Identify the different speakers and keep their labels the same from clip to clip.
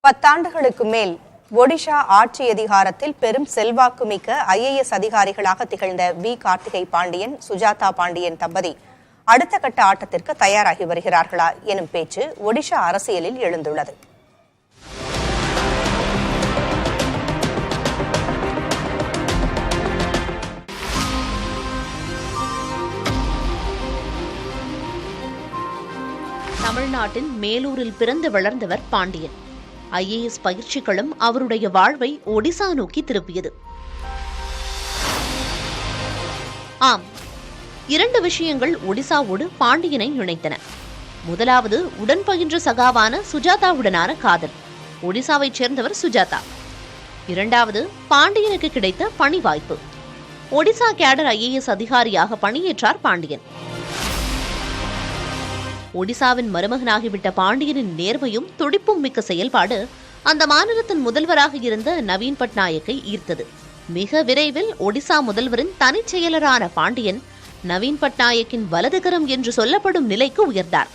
Speaker 1: 10 ஆண்டுகளுக்கு மேல் ஒடிஷா ஆட்சி அதிகாரத்தில் பெரும் செல்வாக்கு மிக்க IAS அதிகாரிகளாக திகழ்ந்த வி. கார்த்திகை பாண்டியன், சுஜாதா பாண்டியன் தம்பதி அடுத்த கட்ட ஆட்டத்திற்கு தயாராகி வருகிறார்களா எனும் பேச்சு ஒடிஷா அரசியலில் எழுந்துள்ளது.
Speaker 2: தமிழ்நாட்டின் மேலூரில் பிறந்து வளர்ந்தவர் பாண்டியன். IAS பயிற்சிகளும் அவருடைய வாழ்வை ஒடிசா நோக்கி திருப்பியது. ஆம், 2 விஷயங்கள் ஒடிசாவோடு பாண்டியனை இணைத்தன. முதலாவது, உடன் பயின்ற சகாவான சுஜாதாவுடனான காதல். ஒடிசாவைச் சேர்ந்தவர் சுஜாதா. இரண்டாவது, பாண்டியனுக்கு கிடைத்த பணி வாய்ப்பு. ஒடிசா கேடர் IAS அதிகாரியாக பணியேற்றார் பாண்டியன். ஒடிசாவின் மருமகனாகிவிட்ட பாண்டியனின் நேர்மையும் துடிப்பும் மிக்க செயல்பாடு அந்த மாநிலத்தின் முதல்வராக இருந்த நவீன் பட்நாயக்கை ஈர்த்தது. மிக விரைவில் ஒடிசா முதல்வரின் தனிச் செயலரான பாண்டியன் நவீன் பட்நாயக்கின் வலதுகரம் என்று சொல்லப்படும் நிலைக்கு உயர்ந்தார்.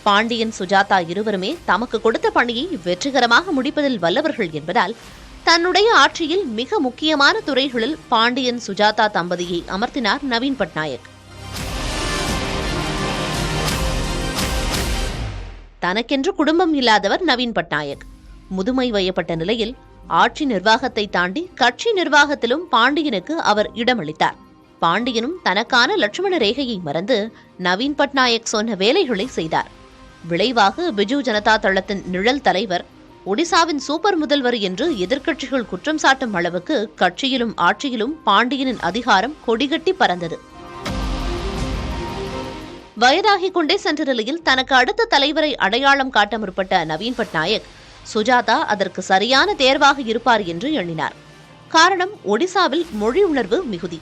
Speaker 2: பாண்டியன், சுஜாதா இருவருமே தமக்கு கொடுத்த பணியை வெற்றிகரமாக முடிப்பதில் வல்லவர்கள் என்பதால் தன்னுடைய ஆட்சியில் மிக முக்கியமான துறைகளில் பாண்டியன், சுஜாதா தம்பதியை அமர்த்தினார் நவீன் பட்நாயக். தனக்கென்று குடும்பம் இல்லாதவர் நவீன் பட்நாயக். முதுமை வயப்பட்ட நிலையில் ஆட்சி நிர்வாகத்தை தாண்டி கட்சி நிர்வாகத்திலும் பாண்டியனுக்கு அவர் இடமளித்தார். பாண்டியனும் தனக்கான லட்சுமண ரேகையை மறந்து நவீன் பட்நாயக் சொன்ன வேலைகளை செய்தார். விளைவாக பிஜு ஜனதா தளத்தின் நிழல் தலைவர், ஒடிசாவின் சூப்பர் முதல்வர் என்று எதிர்க்கட்சிகள் குற்றம் சாட்டும் அளவுக்கு கட்சியிலும் ஆட்சியிலும் பாண்டியனின் அதிகாரம் கொடிகட்டி பறந்தது. வயதாகிக் கொண்டே சென்ற நிலையில் தனக்கு அடுத்த தலைவரை அடையாளம் காட்ட முற்பட்ட நவீன் பட்நாயக், சுஜாதா அதற்கு சரியான தேர்வாக இருப்பார் என்று எண்ணினார். காரணம், ஒடிசாவில் மொழி உணர்வு மிகுதி.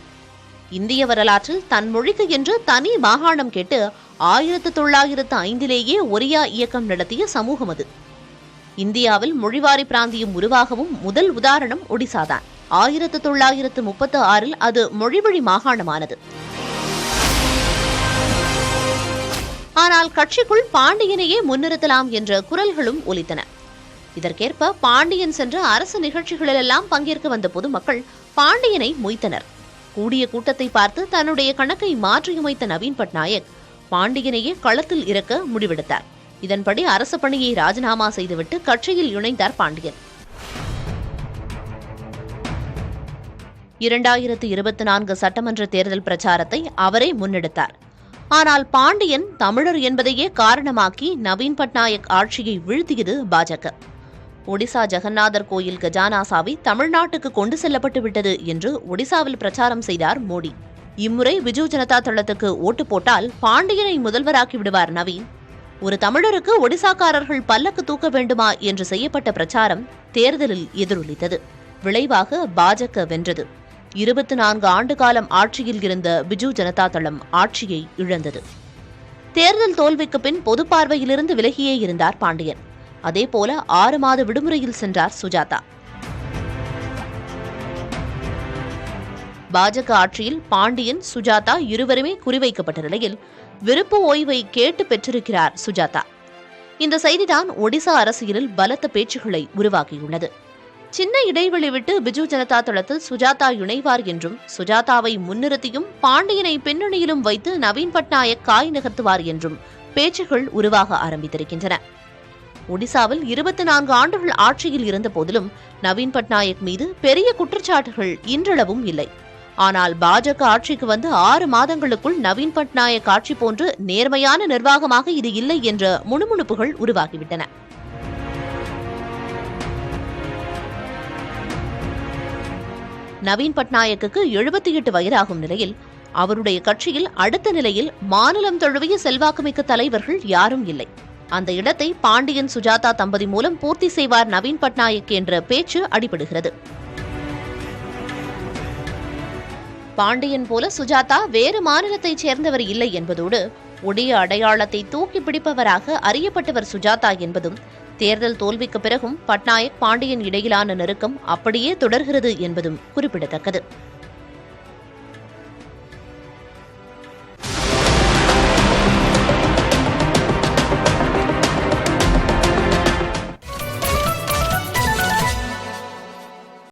Speaker 2: இந்திய வரலாற்றில் தன் மொழிக்கு என்று தனி மாகாணம் கேட்டு 1905 ஒரியா இயக்கம் நடத்திய சமூகம் அது. இந்தியாவில் மொழிவாரி பிராந்தியம் உருவாகவும் முதல் உதாரணம் ஒடிசாதான். 1936 அது மொழிவழி மாகாணமானது. ஆனால் கட்சிக்குள் பாண்டியனையே முன்னிறுத்தலாம் என்ற குரல்களும் ஒலித்தன. இதற்கேற்ப பாண்டியன் சென்ற அரசு நிகழ்ச்சிகளிலெல்லாம் பங்கேற்க வந்த பொதுமக்கள் பாண்டியனை மொய்த்தனர். கூடிய கூட்டத்தை பார்த்து தன்னுடைய கணக்கை மாற்றியமைத்த நவீன் பட்நாயக் பாண்டியனையே களத்தில் இறக்க முடிவெடுத்தார். இதன்படி அரசு பணியை ராஜினாமா செய்துவிட்டு கட்சியில் இணைந்தார் பாண்டியன். 2024 சட்டமன்ற தேர்தல் பிரச்சாரத்தை அவரே முன்னெடுத்தார். ஆனால் பாண்டியன் தமிழர் என்பதையே காரணமாக்கி நவீன் பட்நாயக் ஆட்சியை வீழ்த்தியது பாஜக. ஒடிசா ஜெகநாதர் கோயில் கஜானா சாவி தமிழ்நாட்டுக்கு கொண்டு செல்லப்பட்டு விட்டது என்று ஒடிசாவில் பிரச்சாரம் செய்தார் மோடி. இம்முறை பிஜு ஜனதா தளத்துக்கு ஓட்டு போட்டால் பாண்டியனை முதல்வராக்கி விடுவார் நவீன். ஒரு தமிழருக்கு ஒடிசாக்காரர்கள் பல்லக்கு தூக்க வேண்டுமா என்று செய்யப்பட்ட பிரச்சாரம் தேர்தலில் எதிரொலித்தது. விளைவாக பாஜக வென்றது. 24 ஆண்டு காலம் ஆட்சியில் இருந்த பிஜு ஜனதா தளம் ஆட்சியை இழந்தது. தேர்தல் தோல்விக்கு பின் பொது பார்வையிலிருந்து விலகியே இருந்தார் பாண்டியன். அதேபோல 6 மாத விடுமுறையில் சென்றார் சுஜாதா. பாஜக ஆட்சியில் பாண்டியன், சுஜாதா இருவருமே குறிவைக்கப்பட்ட நிலையில் விருப்பு ஓய்வை கேட்டு பெற்றிருக்கிறார் சுஜாதா. இந்த செய்திதான் ஒடிசா அரசியலில் பலத்த பேச்சுகளை உருவாக்கியுள்ளது. சின்ன இடைவெளி விட்டு பிஜு ஜனதா தளத்தில் சுஜாதா இணைவார் என்றும், சுஜாதாவை முன்னிறுத்தியும் பாண்டியனை பின்னணியிலும் வைத்து நவீன் பட்நாயக் காய் நகர்த்துவார் என்றும் பேச்சுகள் உருவாக ஆரம்பித்திருக்கின்றன. ஒடிசாவில் 24 ஆண்டுகள் ஆட்சியில் இருந்த போதிலும் நவீன் பட்நாயக் மீது பெரிய குற்றச்சாட்டுகள் இன்றளவும் இல்லை. ஆனால் பாஜக ஆட்சிக்கு வந்து 6 மாதங்களுக்குள் நவீன் பட்நாயக் ஆட்சி போன்று நேர்மையான நிர்வாகமாக இது இல்லை என்ற முணுமுணுப்புகள் உருவாகிவிட்டன. நவீன் பட்நாயக்கு 78 வயதாகும் நிலையில் அவருடைய கட்சியில் அடுத்த நிலையில் மாநிலம் தழுவிய செல்வாக்குமிக்க தலைவர்கள் யாரும் இல்லை. அந்த இடத்தை பாண்டியன், சுஜாதா தம்பதி மூலம் பூர்த்தி செய்வார் நவீன் பட்நாயக் என்ற பேச்சு அடிபடுகிறது. பாண்டியன் போல சுஜாதா வேறு மாநிலத்தைச் சேர்ந்தவர் இல்லை என்பதோடு ஒடிய அடையாளத்தை தூக்கி பிடிப்பவராக அறியப்பட்டவர் சுஜாதா என்பதும், தேர்தல் தோல்விக்கு பிறகும் பட்நாயக், பாண்டியன் இடையிலான நெருக்கம் அப்படியே தொடர்கிறது என்பதும் குறிப்பிடத்தக்கது.